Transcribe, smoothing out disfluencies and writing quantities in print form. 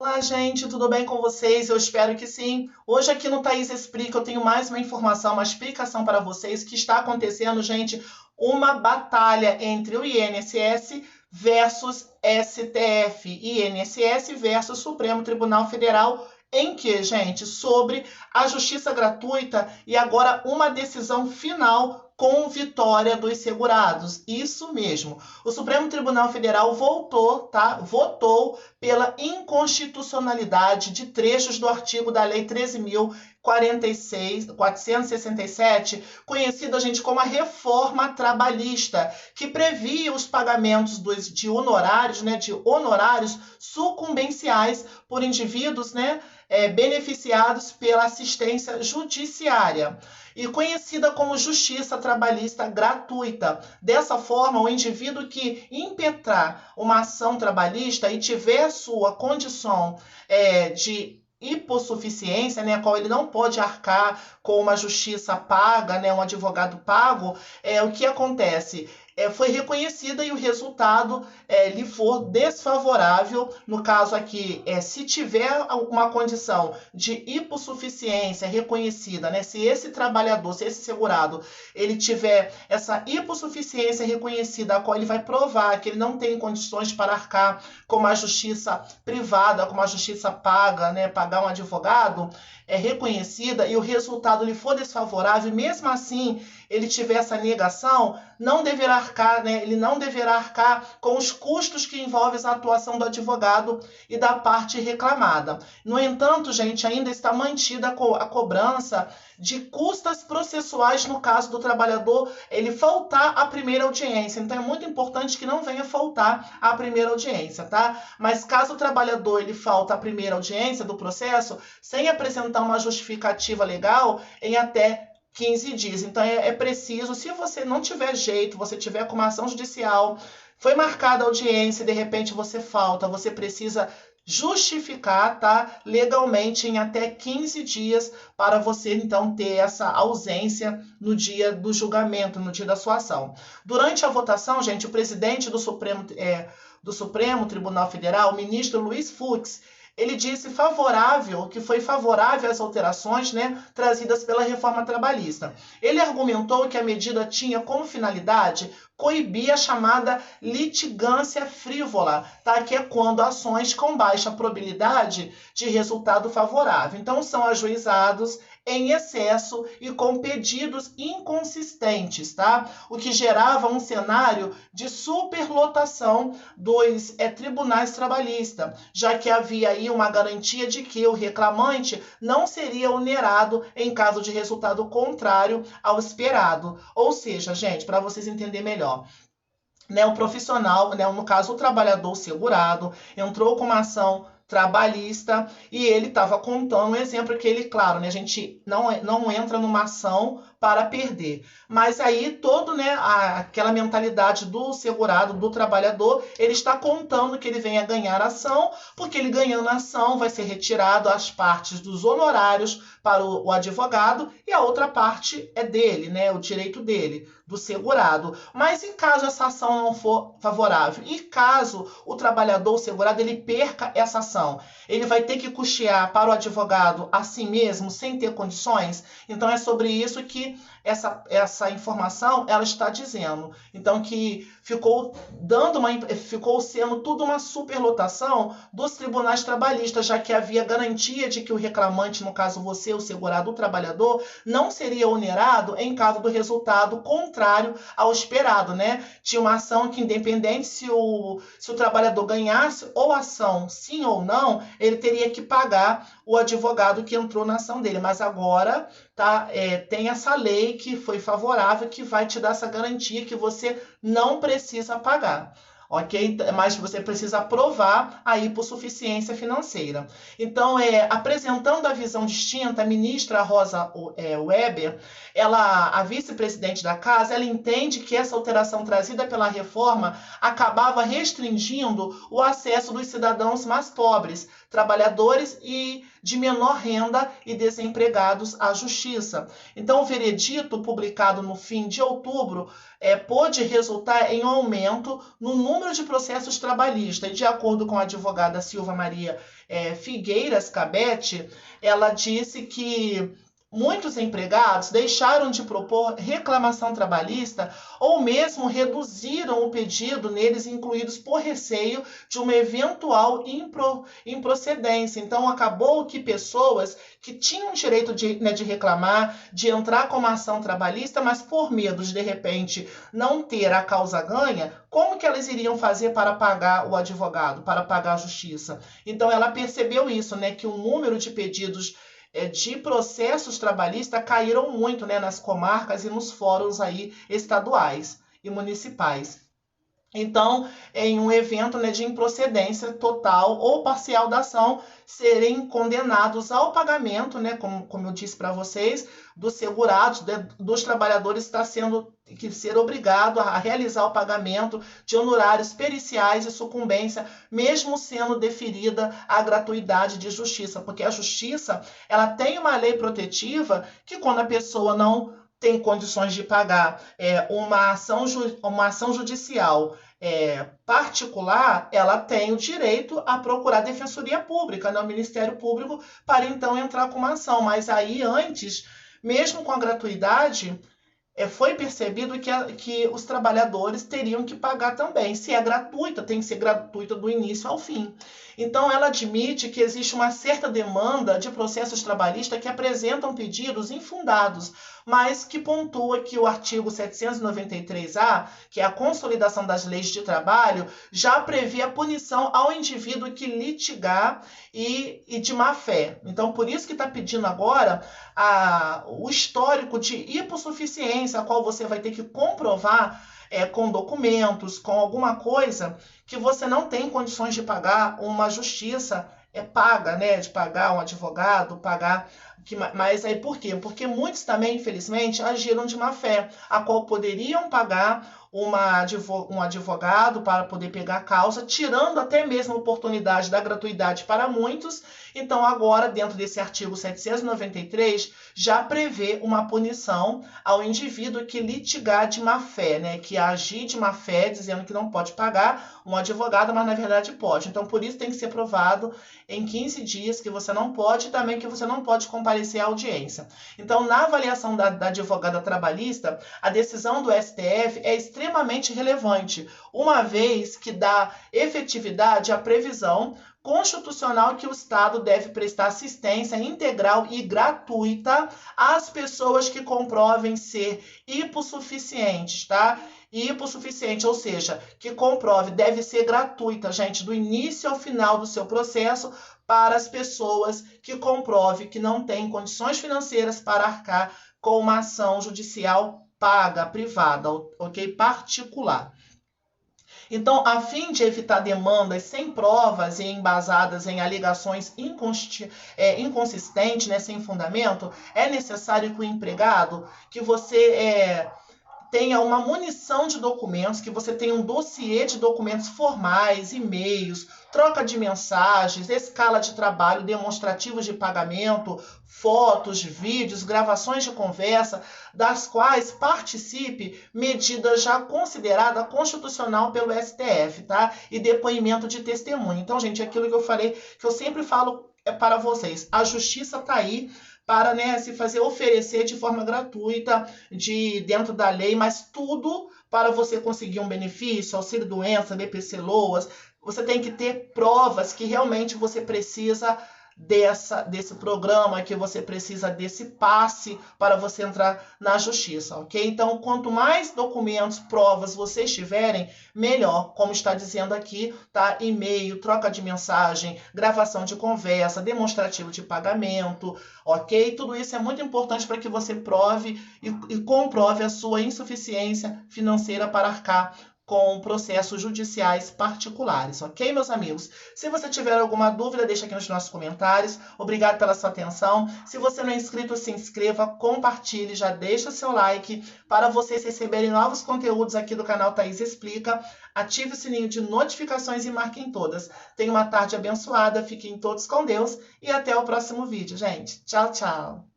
Olá, gente, tudo bem com vocês? Eu espero que sim. Hoje aqui no Thaís Explica eu tenho mais uma informação, uma explicação para vocês que está acontecendo, gente, uma batalha entre o INSS versus STF, INSS versus Supremo Tribunal Federal. Em que, gente? Sobre a justiça gratuita e agora uma decisão final com vitória dos segurados. Isso mesmo. O Supremo Tribunal Federal votou pela inconstitucionalidade de trechos do artigo da Lei 13.467, conhecida, gente, como a reforma trabalhista, que previa os pagamentos de honorários, de honorários sucumbenciais por indivíduos, beneficiados pela assistência judiciária e conhecida como justiça trabalhista gratuita. Dessa forma, o indivíduo que impetrar uma ação trabalhista e tiver sua condição de hipossuficiência, a qual ele não pode arcar com uma justiça paga, um advogado pago, o que acontece? Foi reconhecida e o resultado lhe for desfavorável. No caso aqui, se tiver uma condição de hipossuficiência reconhecida, se esse trabalhador, se esse segurado, ele tiver essa hipossuficiência reconhecida, a qual ele vai provar que ele não tem condições para arcar com uma justiça privada, com uma justiça paga, pagar um advogado, reconhecida e o resultado lhe for desfavorável, mesmo assim ele tiver essa negação, não deverá arcar, ele não deverá arcar com os custos que envolvem a atuação do advogado e da parte reclamada. No entanto, gente, ainda está mantida a cobrança de custas processuais no caso do trabalhador ele faltar à primeira audiência. Então é muito importante que não venha faltar à primeira audiência, tá? Mas caso o trabalhador ele falta à primeira audiência do processo, sem apresentar uma justificativa legal, em até 15 dias. Então é preciso, se você não tiver jeito, você tiver com uma ação judicial, foi marcada a audiência e de repente você falta, você precisa justificar, legalmente em até 15 dias para você então ter essa ausência no dia do julgamento, no dia da sua ação. Durante a votação, gente, o presidente do Supremo Tribunal Federal, o ministro Luiz Fux, ele disse que foi favorável às alterações trazidas pela reforma trabalhista. Ele argumentou que a medida tinha como finalidade coibir a chamada litigância frívola, que é quando ações com baixa probabilidade de resultado favorável. Então, são ajuizados em excesso e com pedidos inconsistentes, o que gerava um cenário de superlotação dos tribunais trabalhistas, já que havia aí uma garantia de que o reclamante não seria onerado em caso de resultado contrário ao esperado. Ou seja, gente, para vocês entenderem melhor, o profissional, no caso o trabalhador segurado, entrou com uma ação trabalhista e ele estava contando um exemplo que ele, claro, a gente não entra numa ação para perder, mas aí aquela mentalidade do segurado, do trabalhador, ele está contando que ele venha ganhar ação, porque ele ganhando a ação vai ser retirado as partes dos honorários para o advogado e a outra parte é dele, o direito dele, do segurado. Mas em caso essa ação não for favorável e caso o trabalhador, o segurado, ele perca essa ação, ele vai ter que custear para o advogado assim mesmo, sem ter condições? Então é sobre isso que essa informação ela está dizendo. Então que ficou sendo tudo uma superlotação dos tribunais trabalhistas, já que havia garantia de que o reclamante, no caso você, o segurado, o trabalhador, não seria onerado em caso do resultado contrário ao esperado, Tinha uma ação que, independente se o trabalhador ganhasse ou ação sim ou não, ele teria que pagar o advogado que entrou na ação dele. Mas agora tem essa lei que foi favorável, que vai te dar essa garantia que você não precisa pagar. Ok? Mas você precisa provar a hipossuficiência financeira. Então, apresentando a visão distinta, a ministra Rosa Weber, a vice-presidente da casa, ela entende que essa alteração trazida pela reforma acabava restringindo o acesso dos cidadãos mais pobres, trabalhadores e de menor renda e desempregados à Justiça. Então, o veredito publicado no fim de outubro pôde resultar em um aumento no número de processos trabalhistas. E, de acordo com a advogada Silva Maria Figueiras Cabete, ela disse que muitos empregados deixaram de propor reclamação trabalhista ou mesmo reduziram o pedido neles incluídos por receio de uma eventual improcedência. Então, acabou que pessoas que tinham direito de reclamar, de entrar com uma ação trabalhista, mas por medo de repente, não ter a causa ganha, como que elas iriam fazer para pagar o advogado, para pagar a justiça? Então, ela percebeu isso, que o número de pedidos de processos trabalhistas caíram muito nas comarcas e nos fóruns aí estaduais e municipais. Então, em um evento de improcedência total ou parcial da ação, serem condenados ao pagamento, como eu disse para vocês, dos segurados, dos trabalhadores está sendo que ser obrigado a realizar o pagamento de honorários periciais e sucumbência, mesmo sendo deferida a gratuidade de justiça, porque a justiça ela tem uma lei protetiva que quando a pessoa não tem condições de pagar uma ação judicial particular, ela tem o direito a procurar a Defensoria Pública, o Ministério Público, para então entrar com uma ação. Mas aí antes, mesmo com a gratuidade, foi percebido que os trabalhadores teriam que pagar também. Se é gratuita, tem que ser gratuita do início ao fim. Então, ela admite que existe uma certa demanda de processos trabalhistas que apresentam pedidos infundados, mas que pontua que o artigo 793-A, que é a consolidação das leis de trabalho, já prevê a punição ao indivíduo que litigar e de má fé. Então, por isso que está pedindo agora o histórico de hipossuficiência, a qual você vai ter que comprovar com documentos, com alguma coisa que você não tem condições de pagar uma justiça paga, de pagar um advogado, pagar. Mas aí por quê? Porque muitos também, infelizmente, agiram de má fé, a qual poderiam pagar um advogado para poder pegar a causa, tirando até mesmo a oportunidade da gratuidade para muitos. Então, agora, dentro desse artigo 793, já prevê uma punição ao indivíduo que litigar de má fé, que agir de má fé, dizendo que não pode pagar um advogado, mas na verdade pode. Então, por isso tem que ser provado em 15 dias que você não pode e também que você não pode comparecer à audiência. Então, na avaliação da advogada trabalhista, a decisão do STF é extremamente relevante, uma vez que dá efetividade à previsão constitucional que o Estado deve prestar assistência integral e gratuita às pessoas que comprovem ser hipossuficientes, tá? Hipossuficiente, ou seja, que comprove, deve ser gratuita, gente, do início ao final do seu processo para as pessoas que comprove que não têm condições financeiras para arcar com uma ação judicial paga, privada, ok? Particular. Então, a fim de evitar demandas sem provas e embasadas em alegações inconsistentes, sem fundamento, é necessário que o empregado, que você tenha uma munição de documentos, que você tenha um dossiê de documentos formais, e-mails, troca de mensagens, escala de trabalho, demonstrativos de pagamento, fotos, vídeos, gravações de conversa, das quais participe medida já considerada constitucional pelo STF, tá? E depoimento de testemunha. Então, gente, é aquilo que eu falei, que eu sempre falo para vocês, a justiça está aí para se fazer oferecer de forma gratuita, dentro da lei, mas tudo para você conseguir um benefício, auxílio-doença, BPC-LOAS, você tem que ter provas que realmente você precisa desse programa, que você precisa desse passe para você entrar na justiça, ok? Então, quanto mais documentos, provas vocês tiverem, melhor, como está dizendo aqui, tá? E-mail, troca de mensagem, gravação de conversa, demonstrativo de pagamento, ok? Tudo isso é muito importante para que você prove e comprove a sua insuficiência financeira para arcar com processos judiciais particulares, ok, meus amigos? Se você tiver alguma dúvida, deixa aqui nos nossos comentários. Obrigado pela sua atenção. Se você não é inscrito, se inscreva, compartilhe, já deixa seu like para vocês receberem novos conteúdos aqui do canal Thaís Explica. Ative o sininho de notificações e marquem todas. Tenha uma tarde abençoada, fiquem todos com Deus e até o próximo vídeo, gente. Tchau, tchau!